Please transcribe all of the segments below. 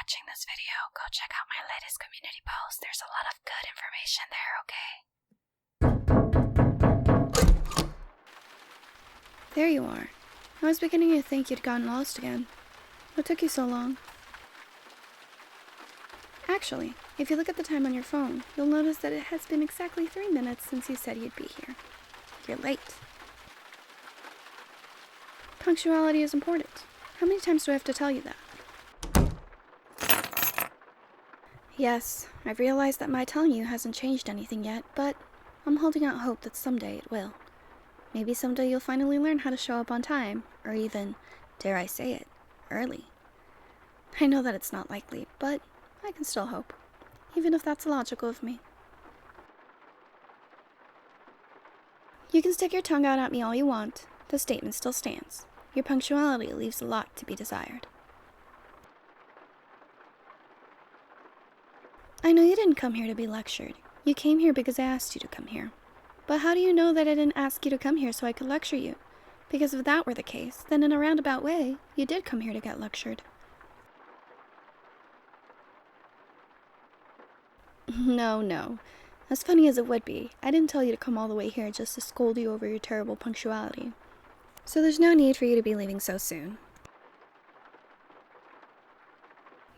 watching this video, go check out my latest community post. There's a lot of good information there, okay? There you are. I was beginning to think you'd gotten lost again. What took you so long? Actually, if you look at the time on your phone, you'll notice that it has been exactly 3 minutes since you said you'd be here. You're late. Punctuality is important. How many times do I have to tell you that? Yes, I've realized that my telling you hasn't changed anything yet, but I'm holding out hope that someday it will. Maybe someday you'll finally learn how to show up on time, or even, dare I say it, early. I know that it's not likely, but I can still hope, even if that's illogical of me. You can stick your tongue out at me all you want. The statement still stands. Your punctuality leaves a lot to be desired. I know you didn't come here to be lectured. You came here because I asked you to come here. But how do you know that I didn't ask you to come here so I could lecture you? Because if that were the case, then in a roundabout way, you did come here to get lectured. No. As funny as it would be, I didn't tell you to come all the way here just to scold you over your terrible punctuality. So there's no need for you to be leaving so soon.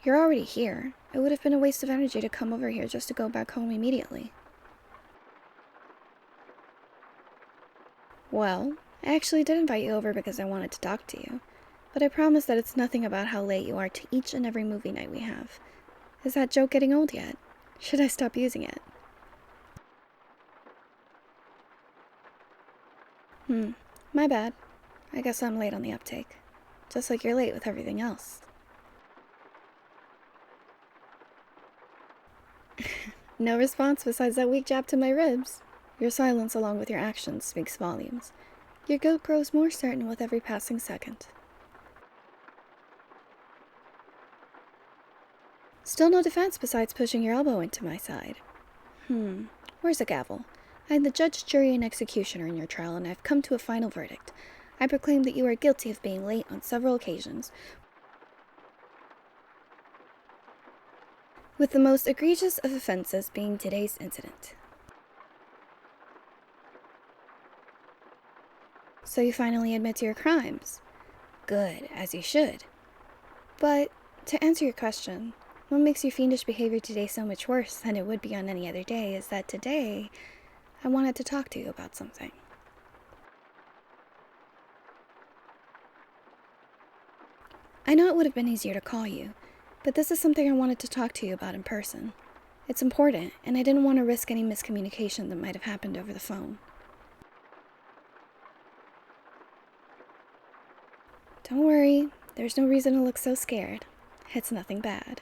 You're already here. It would have been a waste of energy to come over here just to go back home immediately. Well, I actually did invite you over because I wanted to talk to you, but I promise that it's nothing about how late you are to each and every movie night we have. Is that joke getting old yet? Should I stop using it? My bad. I guess I'm late on the uptake. Just like you're late with everything else. No response besides that weak jab to my ribs. Your silence along with your actions speaks volumes. Your guilt grows more certain with every passing second. Still no defense besides pushing your elbow into my side. Where's the gavel? I'm the judge, jury, and executioner in your trial, and I've come to a final verdict. I proclaim that you are guilty of being late on several occasions, with the most egregious of offenses being today's incident. So you finally admit to your crimes. Good, as you should. But, to answer your question, what makes your fiendish behavior today so much worse than it would be on any other day is that today, I wanted to talk to you about something. I know it would have been easier to call you, but this is something I wanted to talk to you about in person. It's important, and I didn't want to risk any miscommunication that might have happened over the phone. Don't worry, there's no reason to look so scared. It's nothing bad.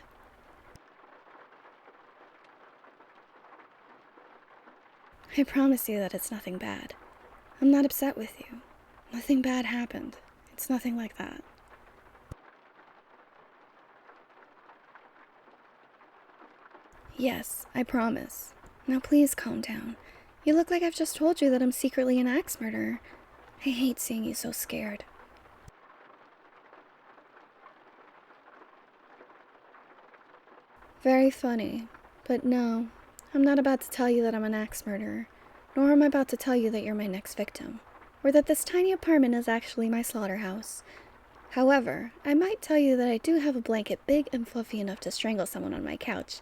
I promise you that it's nothing bad. I'm not upset with you. Nothing bad happened. It's nothing like that. Yes, I promise. Now please calm down. You look like I've just told you that I'm secretly an axe murderer. I hate seeing you so scared. Very funny, but no, I'm not about to tell you that I'm an axe murderer, nor am I about to tell you that you're my next victim, or that this tiny apartment is actually my slaughterhouse. However, I might tell you that I do have a blanket big and fluffy enough to strangle someone on my couch,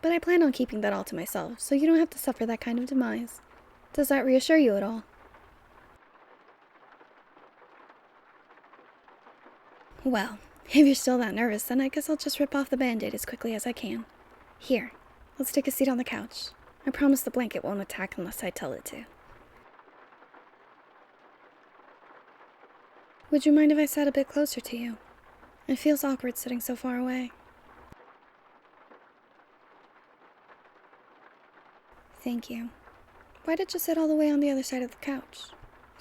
but I plan on keeping that all to myself, so you don't have to suffer that kind of demise. Does that reassure you at all? Well, if you're still that nervous, then I guess I'll just rip off the band-aid as quickly as I can. Here, let's take a seat on the couch. I promise the blanket won't attack unless I tell it to. Would you mind if I sat a bit closer to you? It feels awkward sitting so far away. Thank you. Why did you sit all the way on the other side of the couch?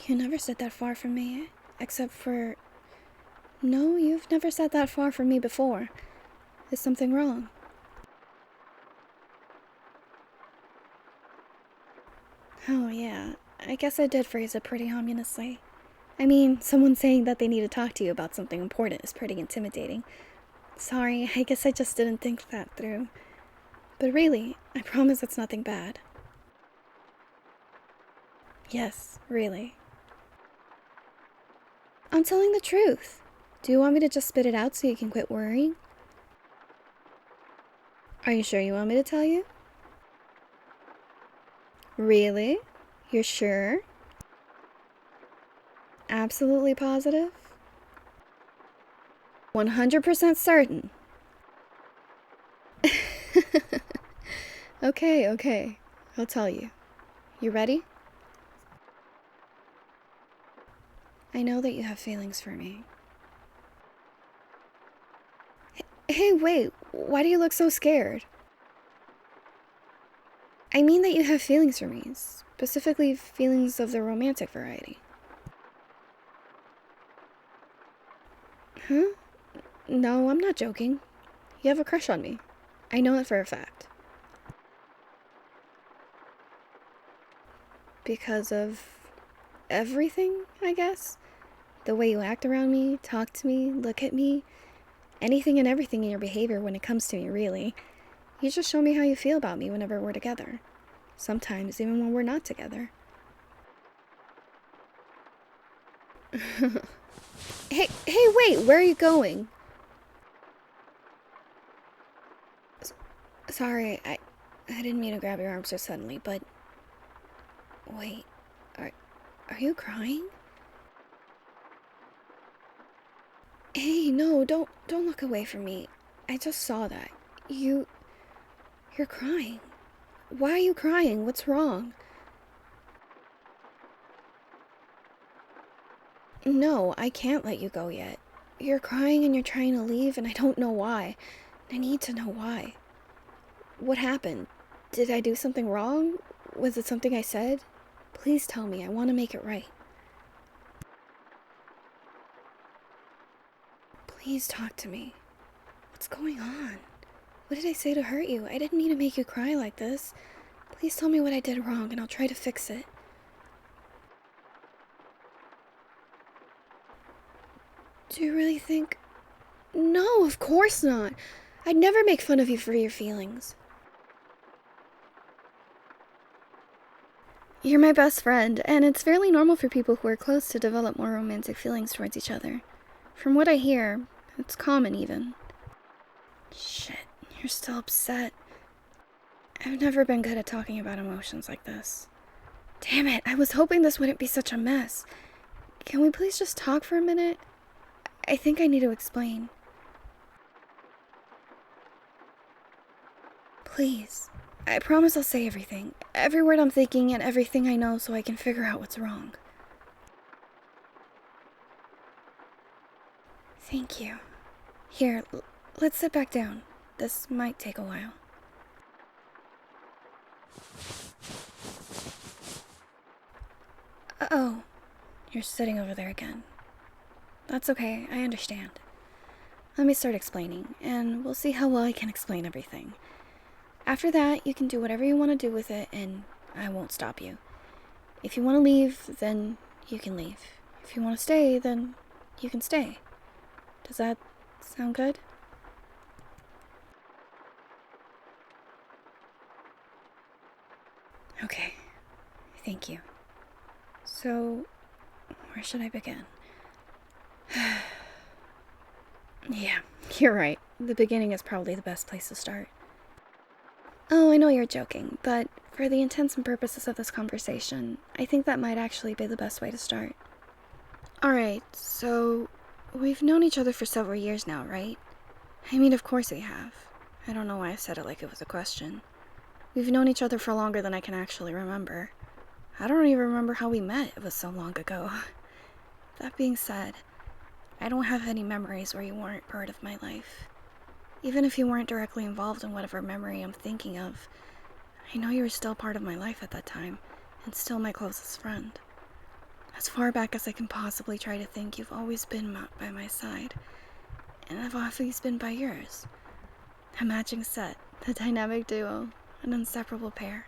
You never sit that far from me, except for... No, you've never sat that far from me before. Is something wrong? Oh yeah, I guess I did phrase it pretty ominously. I mean, someone saying that they need to talk to you about something important is pretty intimidating. Sorry, I guess I just didn't think that through. But really, I promise it's nothing bad. Yes, really. I'm telling the truth. Do you want me to just spit it out so you can quit worrying? Are you sure you want me to tell you? Really? You're sure? Absolutely positive? 100% certain. Okay. I'll tell you. You ready? I know that you have feelings for me. Hey, wait. Why do you look so scared? I mean that you have feelings for me, specifically feelings of the romantic variety. Huh? No, I'm not joking. You have a crush on me. I know it for a fact. Because of everything, I guess? The way you act around me, talk to me, look at me, anything and everything in your behavior when it comes to me, really. You just show me how you feel about me whenever we're together. Sometimes even when we're not together. Hey, wait, where are you going? Sorry, I didn't mean to grab your arm so suddenly, but... Wait, are you crying? Hey, no, don't look away from me. I just saw that. You're crying. Why are you crying? What's wrong? No, I can't let you go yet. You're crying and you're trying to leave, and I don't know why. I need to know why. What happened? Did I do something wrong? Was it something I said? Please tell me. I want to make it right. Please talk to me. What's going on? What did I say to hurt you? I didn't mean to make you cry like this. Please tell me what I did wrong, and I'll try to fix it. Do you really think... No, of course not. I'd never make fun of you for your feelings. You're my best friend, and it's fairly normal for people who are close to develop more romantic feelings towards each other. From what I hear, it's common even. Shit, you're still upset. I've never been good at talking about emotions like this. Damn it, I was hoping this wouldn't be such a mess. Can we please just talk for a minute? I think I need to explain. Please. I promise I'll say everything. Every word I'm thinking and everything I know so I can figure out what's wrong. Thank you. Here, let's sit back down. This might take a while. Oh, you're sitting over there again. That's okay, I understand. Let me start explaining, and we'll see how well I can explain everything. After that, you can do whatever you want to do with it, and I won't stop you. If you want to leave, then you can leave. If you want to stay, then you can stay. Does that sound good? Okay, thank you. So, where should I begin? Yeah, you're right. The beginning is probably the best place to start. Oh, I know you're joking, but for the intents and purposes of this conversation, I think that might actually be the best way to start. Alright, so we've known each other for several years now, right? I mean, of course we have. I don't know why I said it like it was a question. We've known each other for longer than I can actually remember. I don't even remember how we met, it was so long ago. That being said, I don't have any memories where you weren't part of my life. Even if you weren't directly involved in whatever memory I'm thinking of, I know you were still part of my life at that time, and still my closest friend. As far back as I can possibly try to think, you've always been by my side, and I've always been by yours. A matching set, a dynamic duo, an inseparable pair.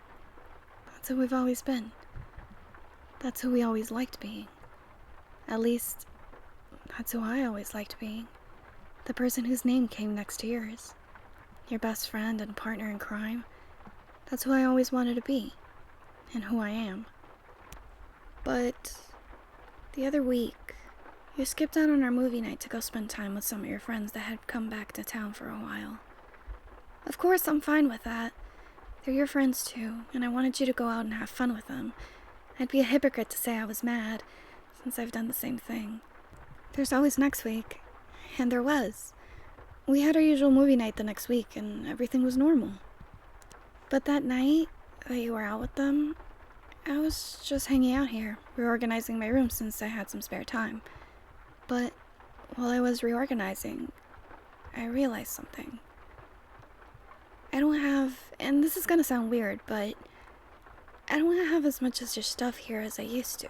That's who we've always been. That's who we always liked being. At least, that's who I always liked being. The person whose name came next to yours. Your best friend and partner in crime. That's who I always wanted to be. And who I am. But the other week, you skipped out on our movie night to go spend time with some of your friends that had come back to town for a while. Of course, I'm fine with that. They're your friends too, and I wanted you to go out and have fun with them. I'd be a hypocrite to say I was mad, since I've done the same thing. There's always next week, and there was. We had our usual movie night the next week, and everything was normal. But that night that you were out with them, I was just hanging out here, reorganizing my room since I had some spare time. But while I was reorganizing, I realized something. I don't have, and this is gonna sound weird, but I don't have as much of your stuff here as I used to.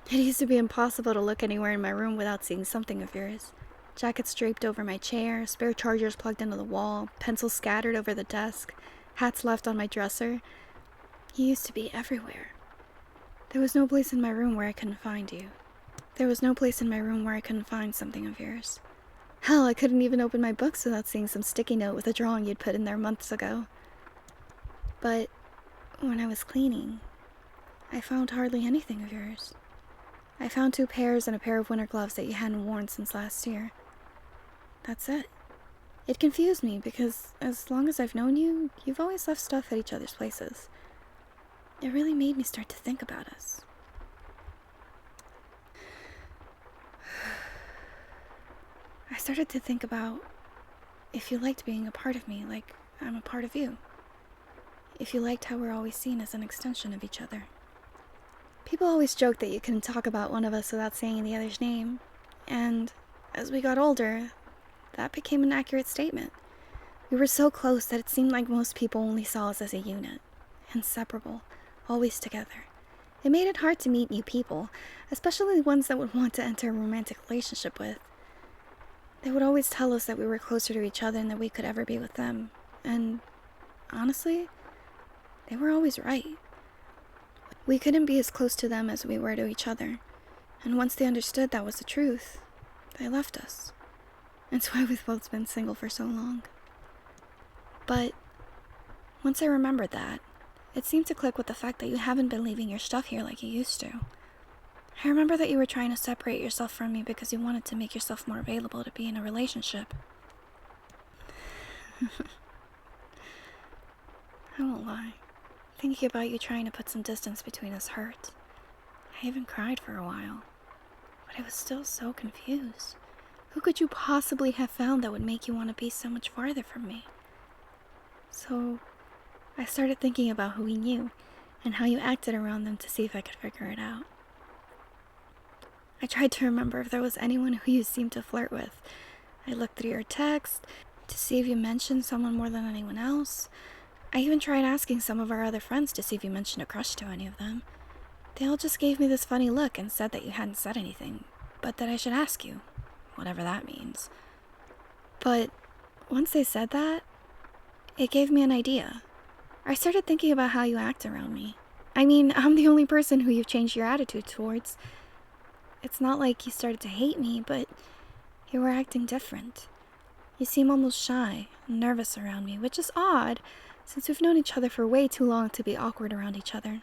It used to be impossible to look anywhere in my room without seeing something of yours. Jackets draped over my chair, spare chargers plugged into the wall, pencils scattered over the desk, hats left on my dresser. You used to be everywhere. There was no place in my room where I couldn't find you. There was no place in my room where I couldn't find something of yours. Hell, I couldn't even open my books without seeing some sticky note with a drawing you'd put in there months ago. But when I was cleaning, I found hardly anything of yours. I found 2 pairs and a pair of winter gloves that you hadn't worn since last year. That's it. It confused me because as long as I've known you, you've always left stuff at each other's places. It really made me start to think about us. I started to think about if you liked being a part of me like I'm a part of you. If you liked how we're always seen as an extension of each other. People always joke that you couldn't talk about one of us without saying the other's name. And as we got older, that became an accurate statement. We were so close that it seemed like most people only saw us as a unit. Inseparable. Always together. It made it hard to meet new people, especially ones that would want to enter a romantic relationship with. They would always tell us that we were closer to each other than that we could ever be with them. And honestly, they were always right. We couldn't be as close to them as we were to each other. And once they understood that was the truth, they left us. That's why we've both been single for so long. But once I remembered that, it seemed to click with the fact that you haven't been leaving your stuff here like you used to. I remember that you were trying to separate yourself from me because you wanted to make yourself more available to be in a relationship. I won't lie. Thinking about you trying to put some distance between us hurt. I even cried for a while. But I was still so confused. Who could you possibly have found that would make you want to be so much farther from me? So I started thinking about who we knew and how you acted around them to see if I could figure it out. I tried to remember if there was anyone who you seemed to flirt with. I looked through your text to see if you mentioned someone more than anyone else. I even tried asking some of our other friends to see if you mentioned a crush to any of them. They all just gave me this funny look and said that you hadn't said anything, but that I should ask you, whatever that means. But once they said that, it gave me an idea. I started thinking about how you act around me. I mean, I'm the only person who you've changed your attitude towards. It's not like you started to hate me, but you were acting different. You seem almost shy and nervous around me, which is odd, since we've known each other for way too long to be awkward around each other.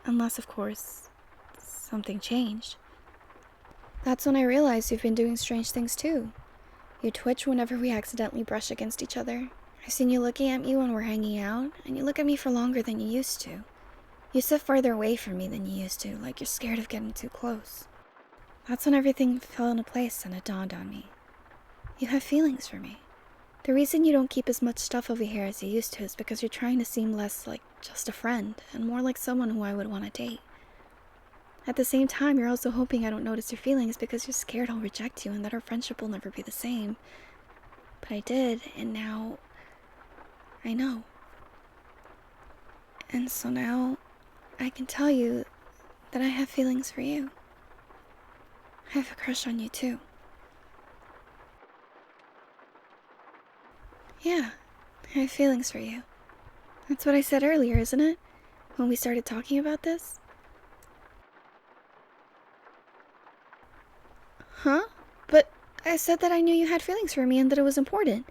Unless, of course, something changed. That's when I realized you've been doing strange things too. You twitch whenever we accidentally brush against each other. I've seen you looking at me when we're hanging out, and you look at me for longer than you used to. You sit farther away from me than you used to, like you're scared of getting too close. That's when everything fell into place and it dawned on me. You have feelings for me. The reason you don't keep as much stuff over here as you used to is because you're trying to seem less like just a friend and more like someone who I would want to date. At the same time, you're also hoping I don't notice your feelings because you're scared I'll reject you and that our friendship will never be the same. But I did, and now I know. And so now I can tell you that I have feelings for you. I have a crush on you too. Yeah, I have feelings for you. That's what I said earlier, isn't it? When we started talking about this? Huh? But I said that I knew you had feelings for me and that it was important.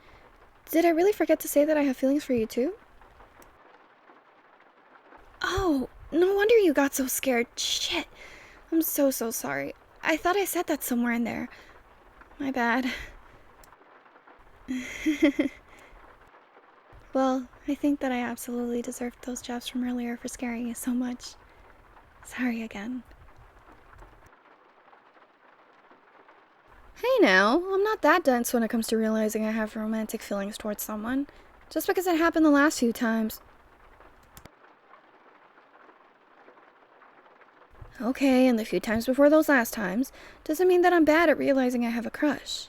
Did I really forget to say that I have feelings for you too? Oh, no wonder you got so scared. Shit. I'm so sorry. I thought I said that somewhere in there. My bad. Well, I think that I absolutely deserved those jabs from earlier for scaring you so much. Sorry again. Hey now, I'm not that dense when it comes to realizing I have romantic feelings towards someone. Just because it happened the last few times. Okay, and the few times before those last times doesn't mean that I'm bad at realizing I have a crush.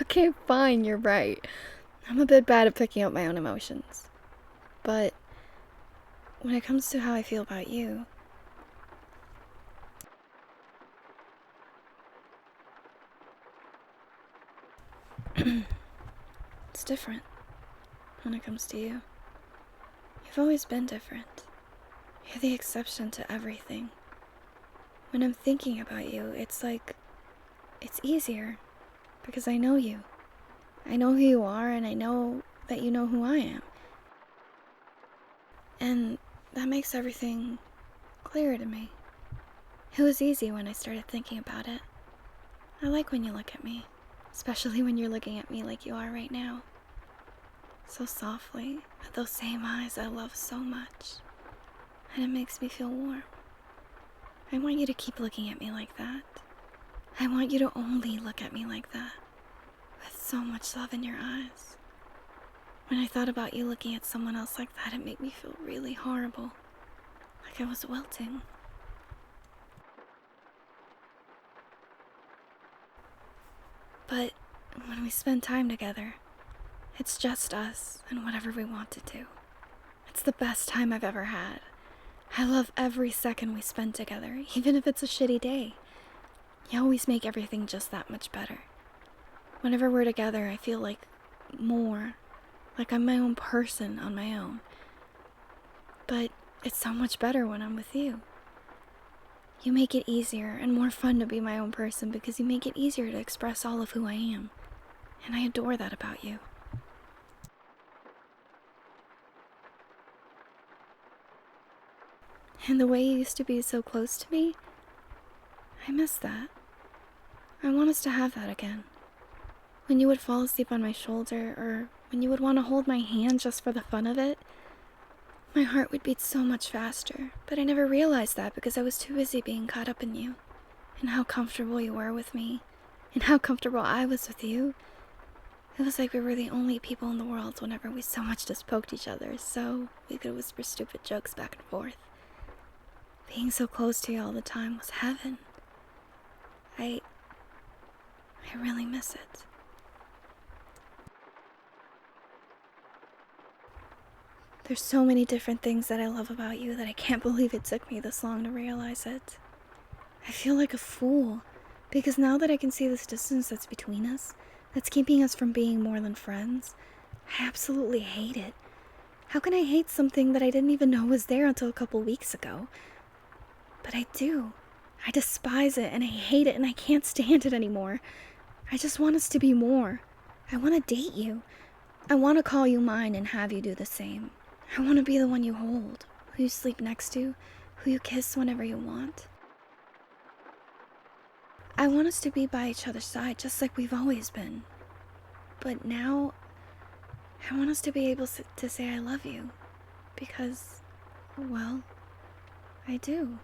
Okay, fine, you're right. I'm a bit bad at picking up my own emotions. But when it comes to how I feel about you, it's different when it comes to you. You've always been different. You're the exception to everything. When I'm thinking about you, it's like it's easier because I know you. I know who you are, and I know that you know who I am. And that makes everything clearer to me. It was easy when I started thinking about it. I like when you look at me, especially when you're looking at me like you are right now. So softly, with those same eyes I love so much. And it makes me feel warm. I want you to keep looking at me like that. I want you to only look at me like that. With so much love in your eyes. When I thought about you looking at someone else like that, it made me feel really horrible. Like I was wilting. But when we spend time together, it's just us and whatever we want to do. It's the best time I've ever had. I love every second we spend together, even if it's a shitty day. You always make everything just that much better. Whenever we're together, I feel like I'm my own person on my own. But it's so much better when I'm with you. You make it easier and more fun to be my own person because you make it easier to express all of who I am. And I adore that about you. And the way you used to be so close to me, I miss that. I want us to have that again. When you would fall asleep on my shoulder, or when you would want to hold my hand just for the fun of it, my heart would beat so much faster, but I never realized that because I was too busy being caught up in you, and how comfortable you were with me, and how comfortable I was with you. It was like we were the only people in the world whenever we so much just poked each other, so we could whisper stupid jokes back and forth. Being so close to you all the time was heaven. I really miss it. There's so many different things that I love about you that I can't believe it took me this long to realize it. I feel like a fool, because now that I can see this distance that's between us, that's keeping us from being more than friends, I absolutely hate it. How can I hate something that I didn't even know was there until a couple weeks ago? But I do. I despise it and I hate it and I can't stand it anymore. I just want us to be more. I want to date you. I want to call you mine and have you do the same. I want to be the one you hold, who you sleep next to, who you kiss whenever you want. I want us to be by each other's side just like we've always been. But now, I want us to be able to say I love you. Because, well, I do.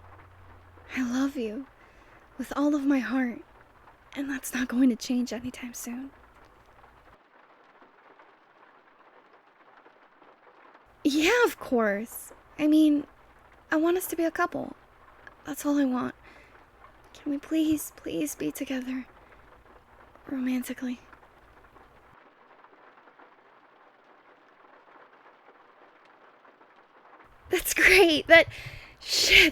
I love you with all of my heart, and that's not going to change anytime soon. Yeah, of course. I mean, I want us to be a couple. That's all I want. Can we please be together? Romantically. That's great.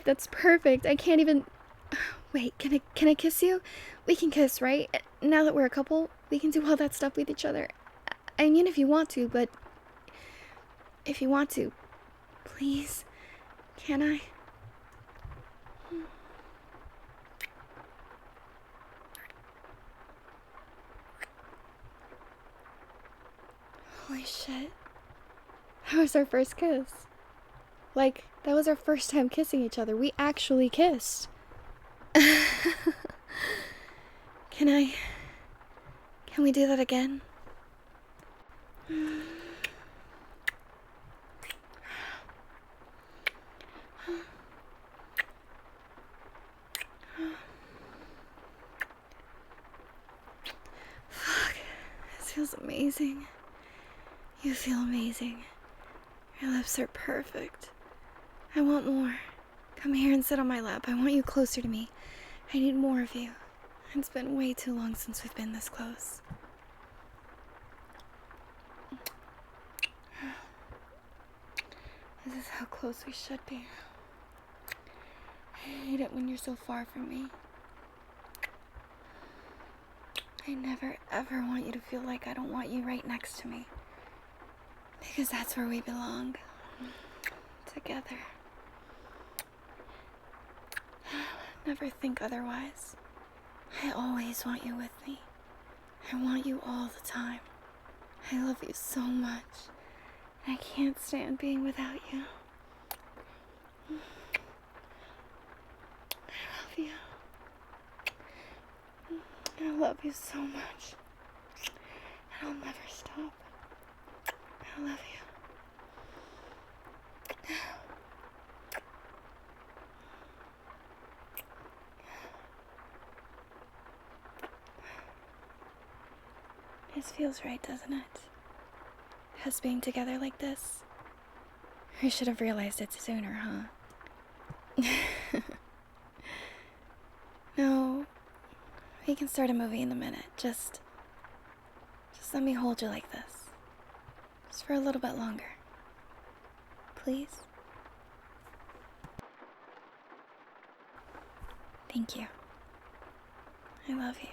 That's perfect. I can't even... Wait, can I kiss you? We can kiss, right? Now that we're a couple, we can do all that stuff with each other. I mean, if you want to, but... If you want to, please, can I? Holy shit. That was our first kiss. Like, that was our first time kissing each other. We actually kissed. Can we do that again? Fuck. This feels amazing. You feel amazing. Your lips are perfect. I want more. Come here and sit on my lap. I want you closer to me. I need more of you. It's been way too long since we've been this close. This is how close we should be. I hate it when you're so far from me. I never ever want you to feel like I don't want you right next to me. Because that's where we belong. Together. Never think otherwise. I always want you with me. I want you all the time. I love you so much. I can't stand being without you. I love you. I love you so much. And I'll never stop. I love you. This feels right, doesn't it? Us being together like this. I should have realized it sooner, huh? No, we can start a movie in a minute. Just let me hold you like this. Just for a little bit longer. Please? Thank you. I love you.